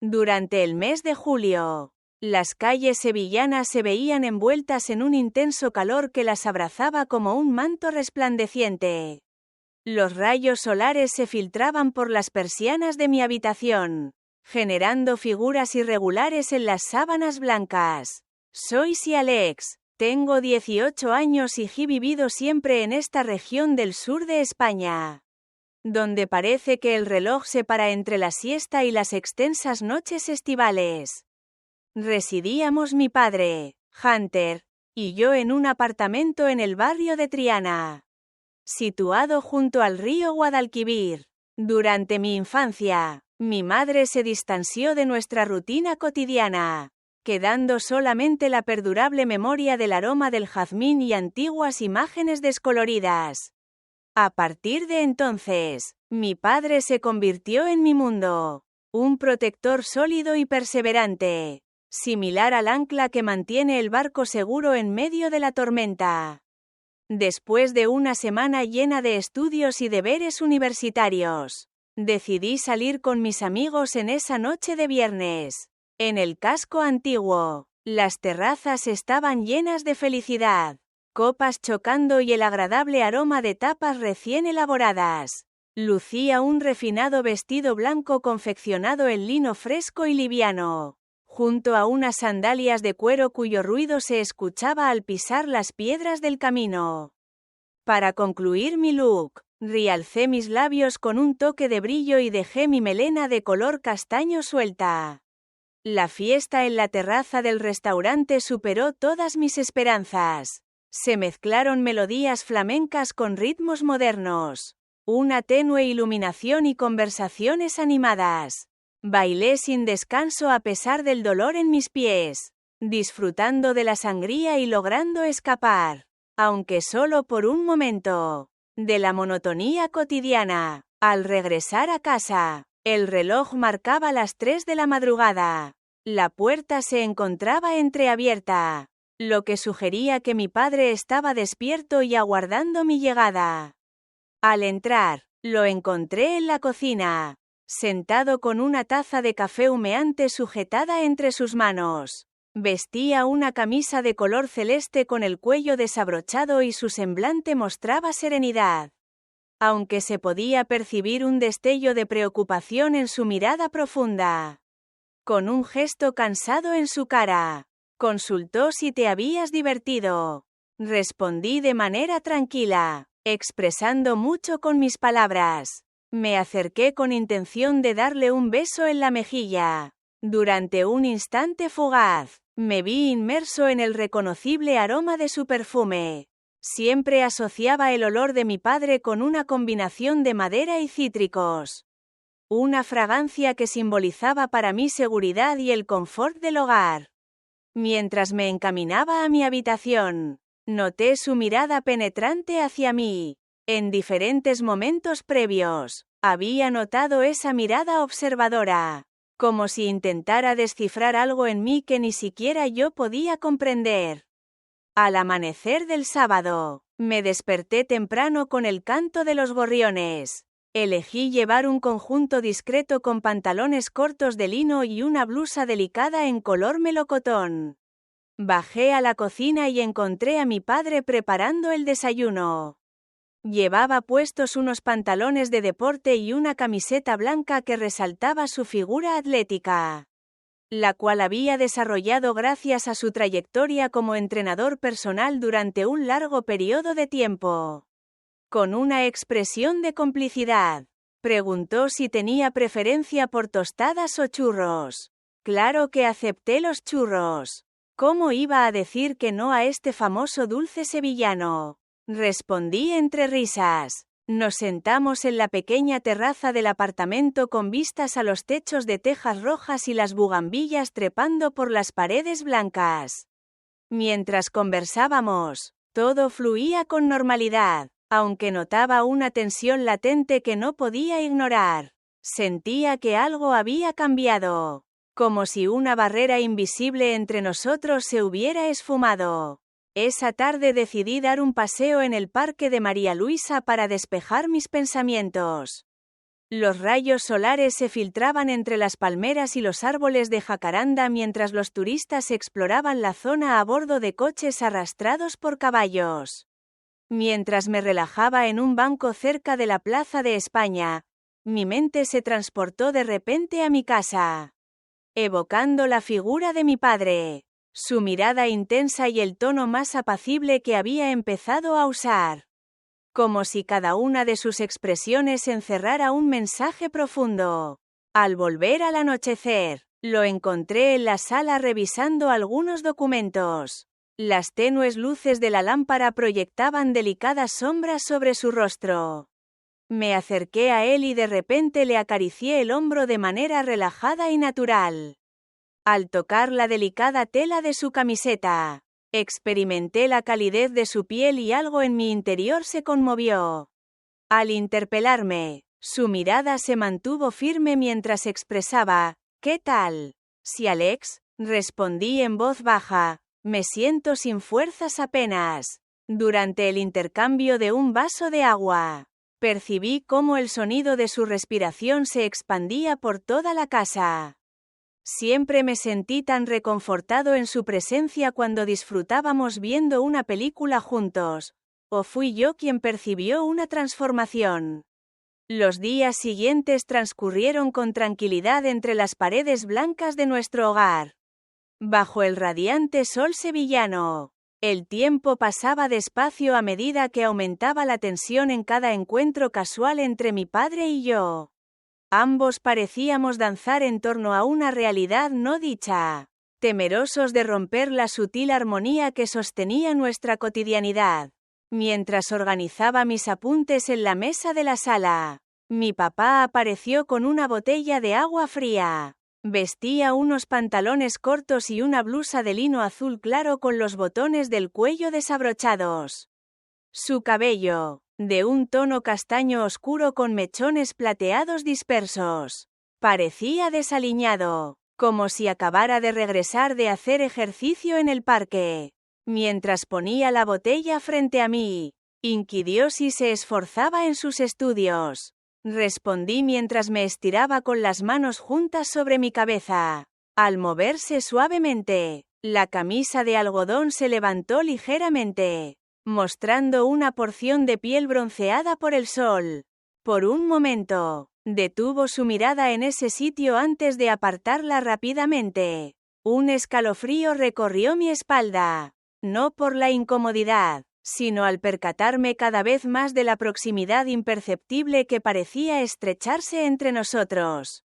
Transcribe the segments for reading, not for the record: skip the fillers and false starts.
Durante el mes de julio, las calles sevillanas se veían envueltas en un intenso calor que las abrazaba como un manto resplandeciente. Los rayos solares se filtraban por las persianas de mi habitación, generando figuras irregulares en las sábanas blancas. Soy Alex, tengo 18 años y he vivido siempre en esta región del sur de España, donde parece que el reloj se para entre la siesta y las extensas noches estivales. Residíamos mi padre, Hunter, y yo en un apartamento en el barrio de Triana, situado junto al río Guadalquivir. Durante mi infancia, mi madre se distanció de nuestra rutina cotidiana, quedando solamente la perdurable memoria del aroma del jazmín y antiguas imágenes descoloridas. A partir de entonces, mi padre se convirtió en mi mundo, un protector sólido y perseverante, similar al ancla que mantiene el barco seguro en medio de la tormenta. Después de una semana llena de estudios y deberes universitarios, decidí salir con mis amigos en esa noche de viernes. En el casco antiguo, las terrazas estaban llenas de felicidad, copas chocando y el agradable aroma de tapas recién elaboradas. Lucía un refinado vestido blanco confeccionado en lino fresco y liviano, junto a unas sandalias de cuero cuyo ruido se escuchaba al pisar las piedras del camino. Para concluir mi look, realcé mis labios con un toque de brillo y dejé mi melena de color castaño suelta. La fiesta en la terraza del restaurante superó todas mis esperanzas. Se mezclaron melodías flamencas con ritmos modernos, una tenue iluminación y conversaciones animadas. Bailé sin descanso a pesar del dolor en mis pies, disfrutando de la sangría y logrando escapar, aunque solo por un momento, de la monotonía cotidiana. Al regresar a casa, el reloj marcaba las 3 de la madrugada. La puerta se encontraba entreabierta, lo que sugería que mi padre estaba despierto y aguardando mi llegada. Al entrar, lo encontré en la cocina, sentado con una taza de café humeante sujetada entre sus manos. Vestía una camisa de color celeste con el cuello desabrochado y su semblante mostraba serenidad, aunque se podía percibir un destello de preocupación en su mirada profunda. Con un gesto cansado en su cara, consultó si te habías divertido. Respondí de manera tranquila, expresando mucho con mis palabras. Me acerqué con intención de darle un beso en la mejilla. Durante un instante fugaz, me vi inmerso en el reconocible aroma de su perfume. Siempre asociaba el olor de mi padre con una combinación de madera y cítricos. Una fragancia que simbolizaba para mí seguridad y el confort del hogar. Mientras me encaminaba a mi habitación, noté su mirada penetrante hacia mí. En diferentes momentos previos, había notado esa mirada observadora, como si intentara descifrar algo en mí que ni siquiera yo podía comprender. Al amanecer del sábado, me desperté temprano con el canto de los gorriones. Elegí llevar un conjunto discreto con pantalones cortos de lino y una blusa delicada en color melocotón. Bajé a la cocina y encontré a mi padre preparando el desayuno. Llevaba puestos unos pantalones de deporte y una camiseta blanca que resaltaba su figura atlética, la cual había desarrollado gracias a su trayectoria como entrenador personal durante un largo periodo de tiempo. Con una expresión de complicidad, preguntó si tenía preferencia por tostadas o churros. Claro que acepté los churros. ¿Cómo iba a decir que no a este famoso dulce sevillano? Respondí entre risas. Nos sentamos en la pequeña terraza del apartamento con vistas a los techos de tejas rojas y las bugambillas trepando por las paredes blancas. Mientras conversábamos, todo fluía con normalidad, aunque notaba una tensión latente que no podía ignorar. Sentía que algo había cambiado, como si una barrera invisible entre nosotros se hubiera esfumado. Esa tarde decidí dar un paseo en el parque de María Luisa para despejar mis pensamientos. Los rayos solares se filtraban entre las palmeras y los árboles de jacaranda mientras los turistas exploraban la zona a bordo de coches arrastrados por caballos. Mientras me relajaba en un banco cerca de la Plaza de España, mi mente se transportó de repente a mi casa, evocando la figura de mi padre, su mirada intensa y el tono más apacible que había empezado a usar. Como si cada una de sus expresiones encerrara un mensaje profundo. Al volver al anochecer, lo encontré en la sala revisando algunos documentos. Las tenues luces de la lámpara proyectaban delicadas sombras sobre su rostro. Me acerqué a él y de repente le acaricié el hombro de manera relajada y natural. Al tocar la delicada tela de su camiseta, experimenté la calidez de su piel y algo en mi interior se conmovió. Al interpelarme, su mirada se mantuvo firme mientras expresaba, ¿qué tal? Sí, Alex, respondí en voz baja, me siento sin fuerzas apenas. Durante el intercambio de un vaso de agua, percibí cómo el sonido de su respiración se expandía por toda la casa. Siempre me sentí tan reconfortado en su presencia cuando disfrutábamos viendo una película juntos, ¿o fui yo quien percibió una transformación? Los días siguientes transcurrieron con tranquilidad entre las paredes blancas de nuestro hogar. Bajo el radiante sol sevillano, el tiempo pasaba despacio a medida que aumentaba la tensión en cada encuentro casual entre mi padre y yo. Ambos parecíamos danzar en torno a una realidad no dicha, temerosos de romper la sutil armonía que sostenía nuestra cotidianidad. Mientras organizaba mis apuntes en la mesa de la sala, mi papá apareció con una botella de agua fría. Vestía unos pantalones cortos y una blusa de lino azul claro con los botones del cuello desabrochados. Su cabello, de un tono castaño oscuro con mechones plateados dispersos, parecía desaliñado, como si acabara de regresar de hacer ejercicio en el parque. Mientras ponía la botella frente a mí, inquirió si se esforzaba en sus estudios. Respondí mientras me estiraba con las manos juntas sobre mi cabeza. Al moverse suavemente, la camisa de algodón se levantó ligeramente, mostrando una porción de piel bronceada por el sol. Por un momento, detuvo su mirada en ese sitio antes de apartarla rápidamente. Un escalofrío recorrió mi espalda, no por la incomodidad, sino al percatarme cada vez más de la proximidad imperceptible que parecía estrecharse entre nosotros.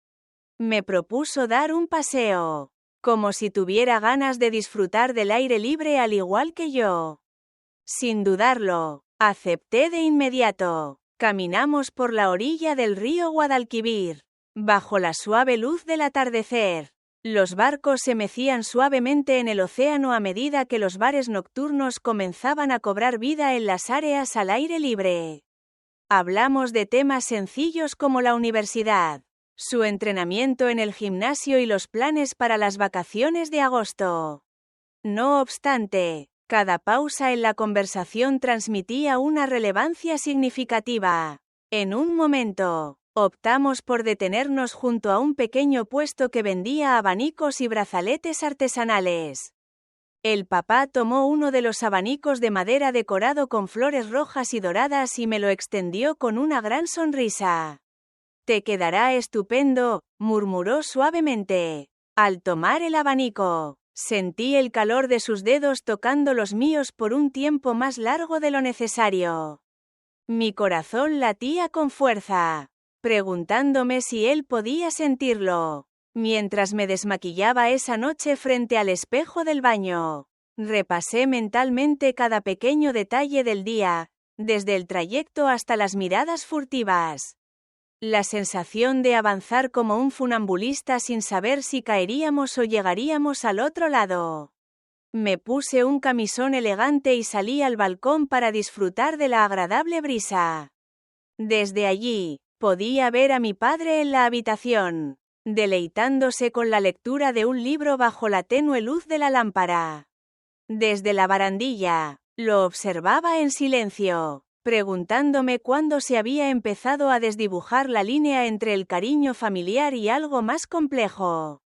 Me propuso dar un paseo, como si tuviera ganas de disfrutar del aire libre al igual que yo. Sin dudarlo, acepté de inmediato. Caminamos por la orilla del río Guadalquivir, bajo la suave luz del atardecer. Los barcos se mecían suavemente en el océano a medida que los bares nocturnos comenzaban a cobrar vida en las áreas al aire libre. Hablamos de temas sencillos como la universidad, su entrenamiento en el gimnasio y los planes para las vacaciones de agosto. No obstante, cada pausa en la conversación transmitía una relevancia significativa. En un momento, optamos por detenernos junto a un pequeño puesto que vendía abanicos y brazaletes artesanales. El papá tomó uno de los abanicos de madera decorado con flores rojas y doradas y me lo extendió con una gran sonrisa. «Te quedará estupendo», murmuró suavemente. Al tomar el abanico, sentí el calor de sus dedos tocando los míos por un tiempo más largo de lo necesario. Mi corazón latía con fuerza, preguntándome si él podía sentirlo. Mientras me desmaquillaba esa noche frente al espejo del baño, repasé mentalmente cada pequeño detalle del día, desde el trayecto hasta las miradas furtivas. La sensación de avanzar como un funambulista sin saber si caeríamos o llegaríamos al otro lado. Me puse un camisón elegante y salí al balcón para disfrutar de la agradable brisa. Desde allí, podía ver a mi padre en la habitación, deleitándose con la lectura de un libro bajo la tenue luz de la lámpara. Desde la barandilla, lo observaba en silencio, preguntándome cuándo se había empezado a desdibujar la línea entre el cariño familiar y algo más complejo.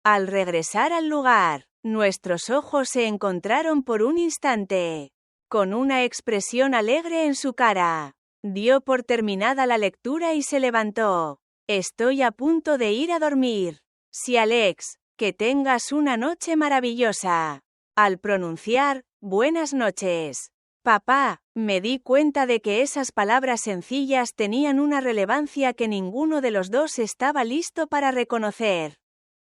Al regresar al lugar, nuestros ojos se encontraron por un instante. Con una expresión alegre en su cara, dio por terminada la lectura y se levantó. Estoy a punto de ir a dormir. Sí, Alex, que tengas una noche maravillosa. Al pronunciar, buenas noches, papá, me di cuenta de que esas palabras sencillas tenían una relevancia que ninguno de los dos estaba listo para reconocer.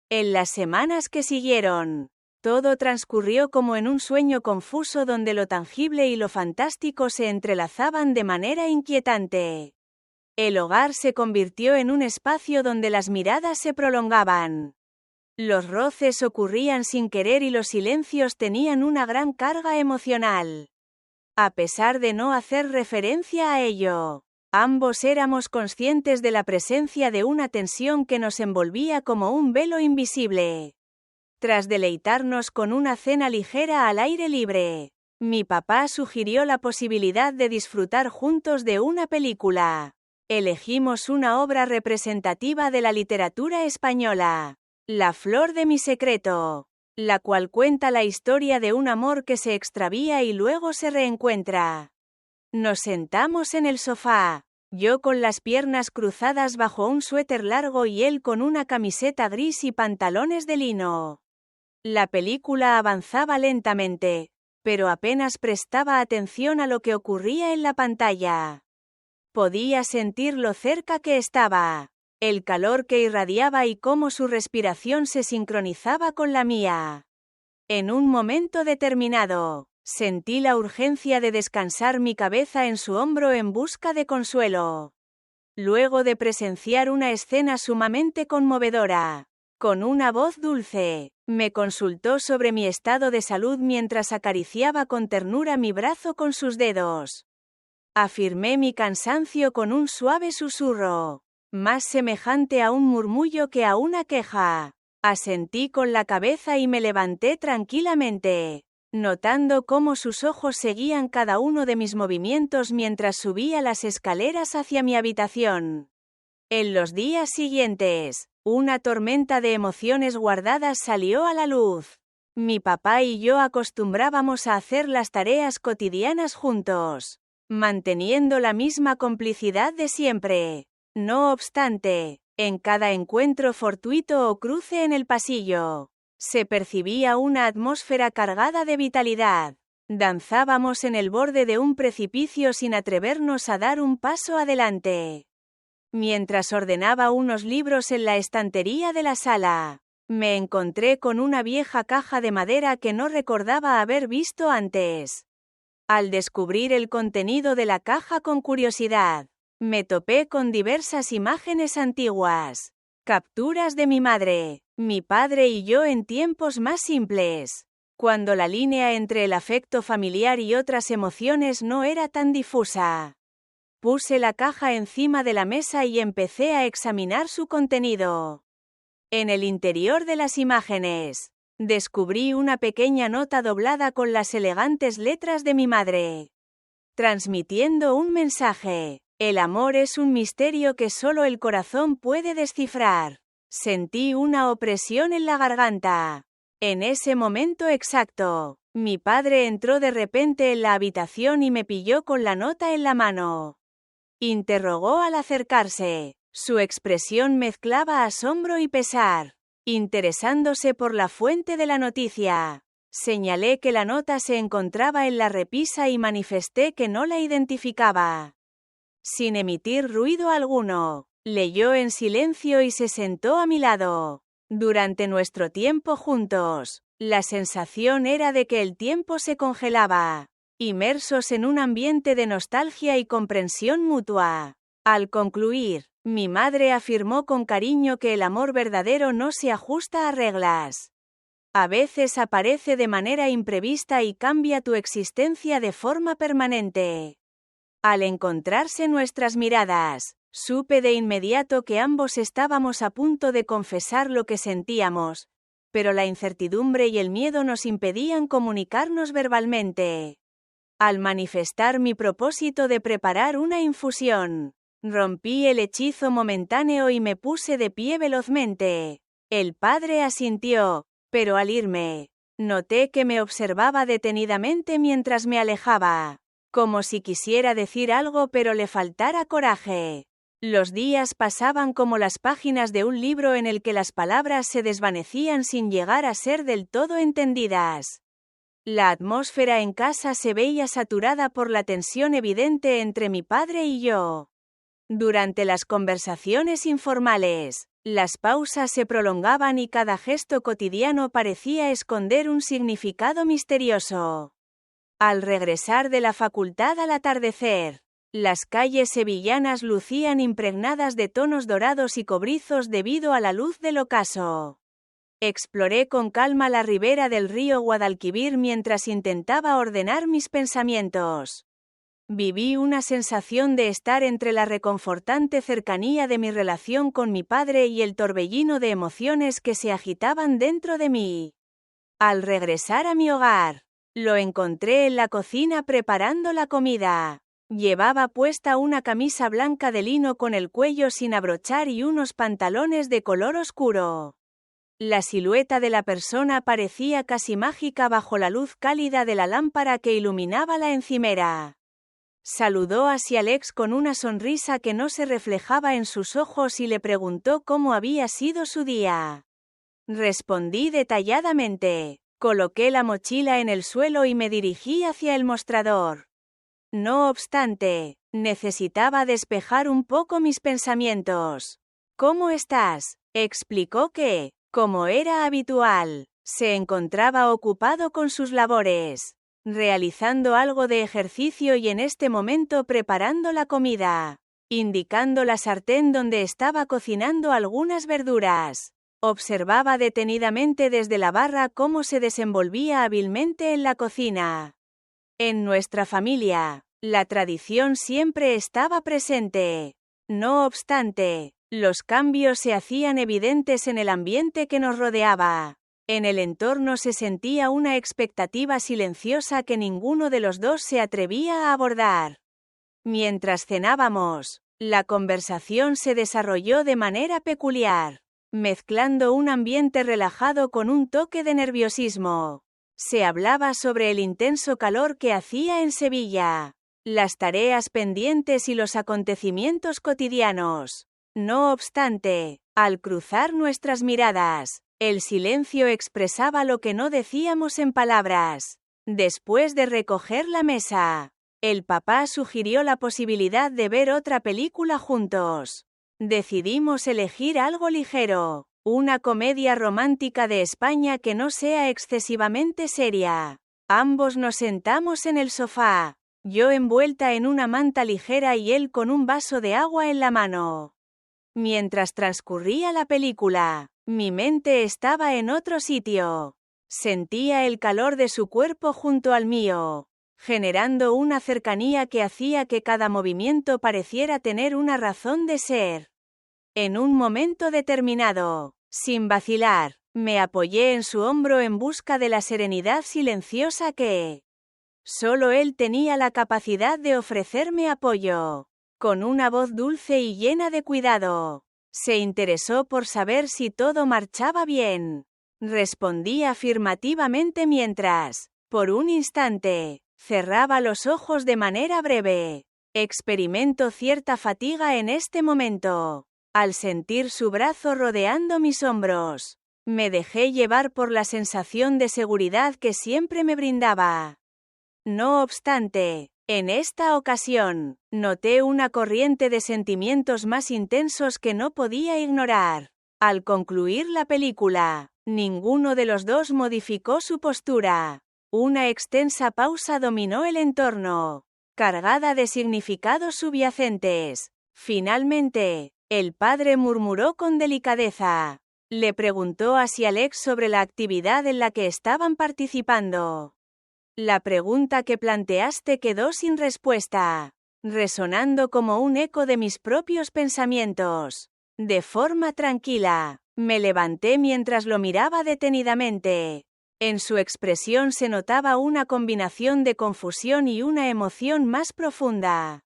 En las semanas que siguieron, todo transcurrió como en un sueño confuso donde lo tangible y lo fantástico se entrelazaban de manera inquietante. El hogar se convirtió en un espacio donde las miradas se prolongaban. Los roces ocurrían sin querer y los silencios tenían una gran carga emocional. A pesar de no hacer referencia a ello, ambos éramos conscientes de la presencia de una tensión que nos envolvía como un velo invisible. Tras deleitarnos con una cena ligera al aire libre, mi papá sugirió la posibilidad de disfrutar juntos de una película. Elegimos una obra representativa de la literatura española, La flor de mi secreto, la cual cuenta la historia de un amor que se extravía y luego se reencuentra. Nos sentamos en el sofá, yo con las piernas cruzadas bajo un suéter largo y él con una camiseta gris y pantalones de lino. La película avanzaba lentamente, pero apenas prestaba atención a lo que ocurría en la pantalla. Podía sentir lo cerca que estaba, el calor que irradiaba y cómo su respiración se sincronizaba con la mía. En un momento determinado, sentí la urgencia de descansar mi cabeza en su hombro en busca de consuelo. Luego de presenciar una escena sumamente conmovedora, con una voz dulce, me consultó sobre mi estado de salud mientras acariciaba con ternura mi brazo con sus dedos. Afirmé mi cansancio con un suave susurro, más semejante a un murmullo que a una queja. Asentí con la cabeza y me levanté tranquilamente, notando cómo sus ojos seguían cada uno de mis movimientos mientras subía las escaleras hacia mi habitación. En los días siguientes, una tormenta de emociones guardadas salió a la luz. Mi papá y yo acostumbrábamos a hacer las tareas cotidianas juntos, manteniendo la misma complicidad de siempre. No obstante, en cada encuentro fortuito o cruce en el pasillo, se percibía una atmósfera cargada de vitalidad. Danzábamos en el borde de un precipicio sin atrevernos a dar un paso adelante. Mientras ordenaba unos libros en la estantería de la sala, me encontré con una vieja caja de madera que no recordaba haber visto antes. Al descubrir el contenido de la caja con curiosidad, me topé con diversas imágenes antiguas, capturas de mi madre, mi padre y yo en tiempos más simples, cuando la línea entre el afecto familiar y otras emociones no era tan difusa. Puse la caja encima de la mesa y empecé a examinar su contenido. En el interior de las imágenes, descubrí una pequeña nota doblada con las elegantes letras de mi madre, transmitiendo un mensaje. El amor es un misterio que solo el corazón puede descifrar. Sentí una opresión en la garganta. En ese momento exacto, mi padre entró de repente en la habitación y me pilló con la nota en la mano. Interrogó al acercarse. Su expresión mezclaba asombro y pesar, interesándose por la fuente de la noticia. Señalé que la nota se encontraba en la repisa y manifesté que no la identificaba. Sin emitir ruido alguno, leyó en silencio y se sentó a mi lado. Durante nuestro tiempo juntos, la sensación era de que el tiempo se congelaba, inmersos en un ambiente de nostalgia y comprensión mutua. Al concluir, mi madre afirmó con cariño que el amor verdadero no se ajusta a reglas. A veces aparece de manera imprevista y cambia tu existencia de forma permanente. Al encontrarse nuestras miradas, supe de inmediato que ambos estábamos a punto de confesar lo que sentíamos, pero la incertidumbre y el miedo nos impedían comunicarnos verbalmente. al manifestar mi propósito de preparar una infusión. Rompí el hechizo momentáneo y me puse de pie velozmente. El padre asintió, pero al irme, noté que me observaba detenidamente mientras me alejaba, como si quisiera decir algo pero le faltara coraje. Los días pasaban como las páginas de un libro en el que las palabras se desvanecían sin llegar a ser del todo entendidas. La atmósfera en casa se veía saturada por la tensión evidente entre mi padre y yo. Durante las conversaciones informales, las pausas se prolongaban y cada gesto cotidiano parecía esconder un significado misterioso. Al regresar de la facultad al atardecer, las calles sevillanas lucían impregnadas de tonos dorados y cobrizos debido a la luz del ocaso. Exploré con calma la ribera del río Guadalquivir mientras intentaba ordenar mis pensamientos. Viví una sensación de estar entre la reconfortante cercanía de mi relación con mi padre y el torbellino de emociones que se agitaban dentro de mí. Al regresar a mi hogar, lo encontré en la cocina preparando la comida. Llevaba puesta una camisa blanca de lino con el cuello sin abrochar y unos pantalones de color oscuro. La silueta de la persona parecía casi mágica bajo la luz cálida de la lámpara que iluminaba la encimera. Saludó hacia Alex con una sonrisa que no se reflejaba en sus ojos y le preguntó cómo había sido su día. Respondí detalladamente. Coloqué la mochila en el suelo y me dirigí hacia el mostrador. No obstante, necesitaba despejar un poco mis pensamientos. ¿Cómo estás? Explicó que, como era habitual, se encontraba ocupado con sus labores, realizando algo de ejercicio y en este momento preparando la comida, indicando la sartén donde estaba cocinando algunas verduras. Observaba detenidamente desde la barra cómo se desenvolvía hábilmente en la cocina. En nuestra familia, la tradición siempre estaba presente. No obstante, los cambios se hacían evidentes en el ambiente que nos rodeaba. En el entorno se sentía una expectativa silenciosa que ninguno de los dos se atrevía a abordar. Mientras cenábamos, la conversación se desarrolló de manera peculiar, mezclando un ambiente relajado con un toque de nerviosismo. Se hablaba sobre el intenso calor que hacía en Sevilla, las tareas pendientes y los acontecimientos cotidianos. No obstante, al cruzar nuestras miradas, el silencio expresaba lo que no decíamos en palabras. Después de recoger la mesa, el papá sugirió la posibilidad de ver otra película juntos. Decidimos elegir algo ligero, una comedia romántica de España que no sea excesivamente seria. Ambos nos sentamos en el sofá, yo envuelta en una manta ligera y él con un vaso de agua en la mano. Mientras transcurría la película, mi mente estaba en otro sitio. Sentía el calor de su cuerpo junto al mío, generando una cercanía que hacía que cada movimiento pareciera tener una razón de ser. En un momento determinado, sin vacilar, me apoyé en su hombro en busca de la serenidad silenciosa que solo él tenía la capacidad de ofrecerme apoyo. Con una voz dulce y llena de cuidado, se interesó por saber si todo marchaba bien. Respondí afirmativamente mientras, por un instante, cerraba los ojos de manera breve. Experimento cierta fatiga en este momento. Al sentir su brazo rodeando mis hombros, me dejé llevar por la sensación de seguridad que siempre me brindaba. No obstante, en esta ocasión, noté una corriente de sentimientos más intensos que no podía ignorar. Al concluir la película, ninguno de los dos modificó su postura. Una extensa pausa dominó el entorno, cargada de significados subyacentes. Finalmente, el padre murmuró con delicadeza. Le preguntó hacia Alex sobre la actividad en la que estaban participando. La pregunta que planteaste quedó sin respuesta, resonando como un eco de mis propios pensamientos. De forma tranquila, me levanté mientras lo miraba detenidamente. En su expresión se notaba una combinación de confusión y una emoción más profunda.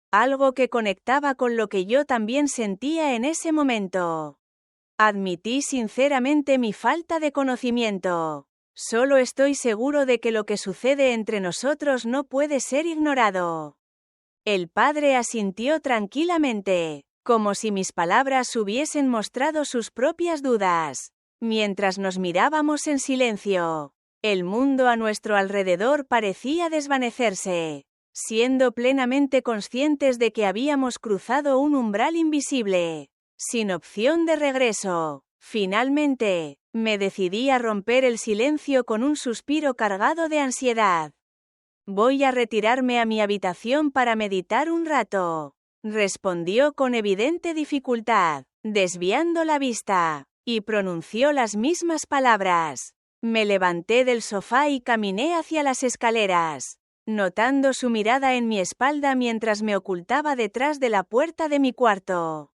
Algo que conectaba con lo que yo también sentía en ese momento. Admití sinceramente mi falta de conocimiento. Solo estoy seguro de que lo que sucede entre nosotros no puede ser ignorado. El padre asintió tranquilamente, como si mis palabras hubiesen mostrado sus propias dudas. Mientras nos mirábamos en silencio, el mundo a nuestro alrededor parecía desvanecerse, siendo plenamente conscientes de que habíamos cruzado un umbral invisible, sin opción de regreso. Finalmente, me decidí a romper el silencio con un suspiro cargado de ansiedad. «Voy a retirarme a mi habitación para meditar un rato», respondió con evidente dificultad, desviando la vista, y pronunció las mismas palabras. Me levanté del sofá y caminé hacia las escaleras, notando su mirada en mi espalda mientras me ocultaba detrás de la puerta de mi cuarto.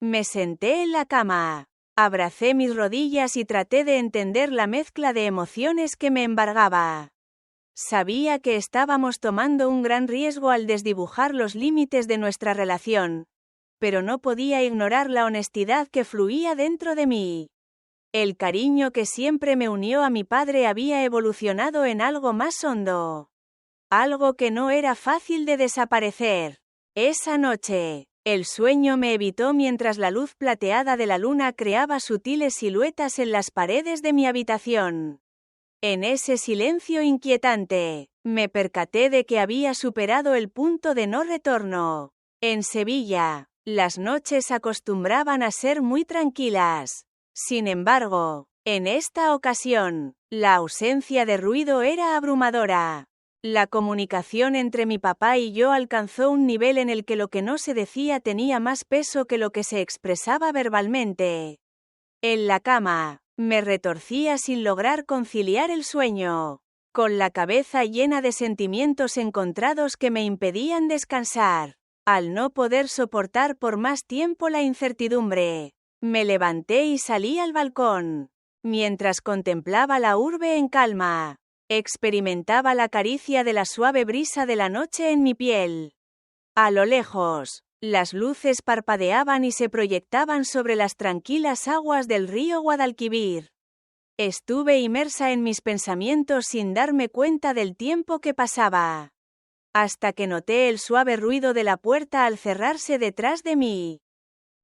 Me senté en la cama, abracé mis rodillas y traté de entender la mezcla de emociones que me embargaba. Sabía que estábamos tomando un gran riesgo al desdibujar los límites de nuestra relación, pero no podía ignorar la honestidad que fluía dentro de mí. El cariño que siempre me unió a mi padre había evolucionado en algo más hondo. Algo que no era fácil de desaparecer. Esa noche, el sueño me evitó mientras la luz plateada de la luna creaba sutiles siluetas en las paredes de mi habitación. En ese silencio inquietante, me percaté de que había superado el punto de no retorno. En Sevilla, las noches acostumbraban a ser muy tranquilas. Sin embargo, en esta ocasión, la ausencia de ruido era abrumadora. La comunicación entre mi papá y yo alcanzó un nivel en el que lo que no se decía tenía más peso que lo que se expresaba verbalmente. En la cama, me retorcía sin lograr conciliar el sueño, con la cabeza llena de sentimientos encontrados que me impedían descansar. Al no poder soportar por más tiempo la incertidumbre, me levanté y salí al balcón. Mientras contemplaba la urbe en calma, experimentaba la caricia de la suave brisa de la noche en mi piel. A lo lejos, las luces parpadeaban y se proyectaban sobre las tranquilas aguas del río Guadalquivir. Estuve inmersa en mis pensamientos sin darme cuenta del tiempo que pasaba, hasta que noté el suave ruido de la puerta al cerrarse detrás de mí.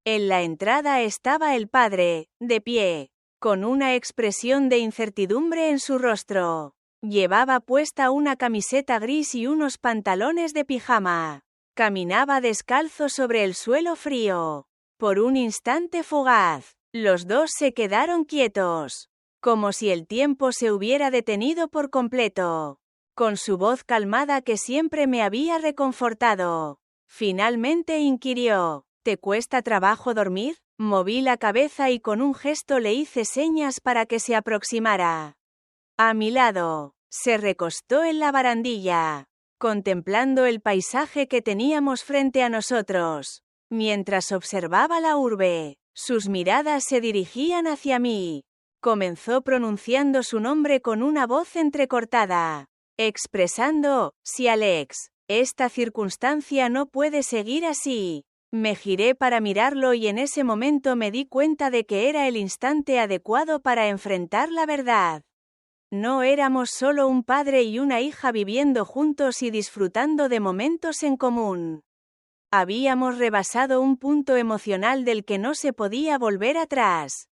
En la entrada estaba el padre, de pie, con una expresión de incertidumbre en su rostro. Llevaba puesta una camiseta gris y unos pantalones de pijama. Caminaba descalzo sobre el suelo frío. Por un instante fugaz, los dos se quedaron quietos, como si el tiempo se hubiera detenido por completo. Con su voz calmada que siempre me había reconfortado, finalmente inquirió: ¿te cuesta trabajo dormir? Moví la cabeza y con un gesto le hice señas para que se aproximara. A mi lado, se recostó en la barandilla, contemplando el paisaje que teníamos frente a nosotros. Mientras observaba la urbe, sus miradas se dirigían hacia mí. Comenzó pronunciando su nombre con una voz entrecortada, expresando: sí, Alex, esta circunstancia no puede seguir así. Me giré para mirarlo y en ese momento me di cuenta de que era el instante adecuado para enfrentar la verdad. No éramos solo un padre y una hija viviendo juntos y disfrutando de momentos en común. Habíamos rebasado un punto emocional del que no se podía volver atrás.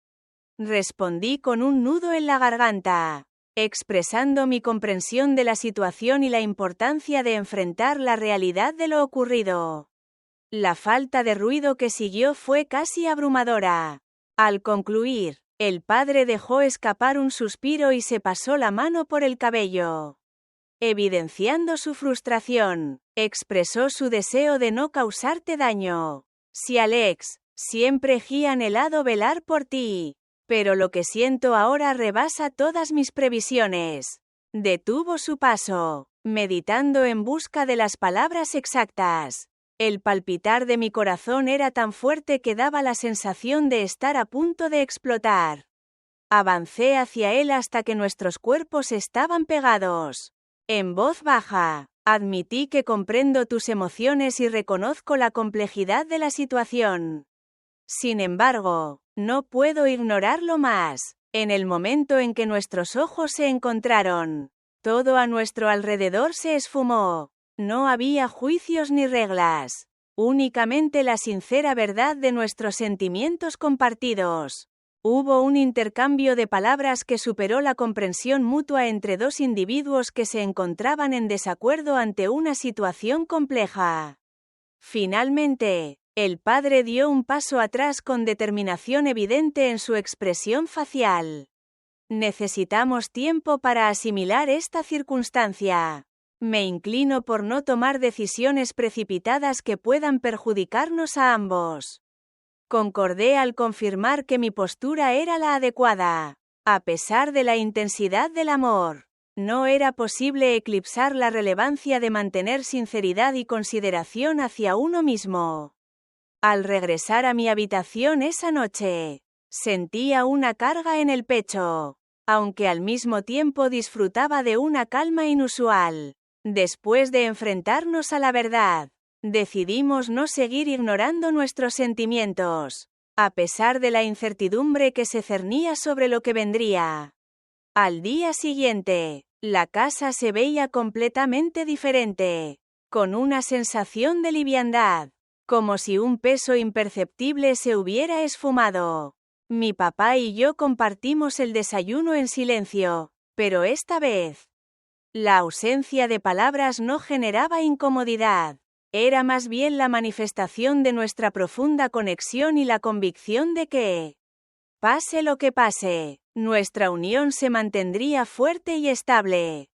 Respondí con un nudo en la garganta, expresando mi comprensión de la situación y la importancia de enfrentar la realidad de lo ocurrido. La falta de ruido que siguió fue casi abrumadora. Al concluir, el padre dejó escapar un suspiro y se pasó la mano por el cabello. Evidenciando su frustración, expresó su deseo de no causarte daño. Sí, Alex, siempre he anhelado velar por ti, pero lo que siento ahora rebasa todas mis previsiones. Detuvo su paso, meditando en busca de las palabras exactas. El palpitar de mi corazón era tan fuerte que daba la sensación de estar a punto de explotar. Avancé hacia él hasta que nuestros cuerpos estaban pegados. En voz baja, admití que comprendo tus emociones y reconozco la complejidad de la situación. Sin embargo, no puedo ignorarlo más. En el momento en que nuestros ojos se encontraron, todo a nuestro alrededor se esfumó. No había juicios ni reglas, únicamente la sincera verdad de nuestros sentimientos compartidos. Hubo un intercambio de palabras que superó la comprensión mutua entre dos individuos que se encontraban en desacuerdo ante una situación compleja. Finalmente, el padre dio un paso atrás con determinación evidente en su expresión facial. Necesitamos tiempo para asimilar esta circunstancia. Me inclino por no tomar decisiones precipitadas que puedan perjudicarnos a ambos. Concordé al confirmar que mi postura era la adecuada. A pesar de la intensidad del amor, no era posible eclipsar la relevancia de mantener sinceridad y consideración hacia uno mismo. Al regresar a mi habitación esa noche, sentía una carga en el pecho, aunque al mismo tiempo disfrutaba de una calma inusual. Después de enfrentarnos a la verdad, decidimos no seguir ignorando nuestros sentimientos, a pesar de la incertidumbre que se cernía sobre lo que vendría. Al día siguiente, la casa se veía completamente diferente, con una sensación de liviandad, como si un peso imperceptible se hubiera esfumado. Mi papá y yo compartimos el desayuno en silencio, pero esta vez, la ausencia de palabras no generaba incomodidad. Era más bien la manifestación de nuestra profunda conexión y la convicción de que, pase lo que pase, nuestra unión se mantendría fuerte y estable.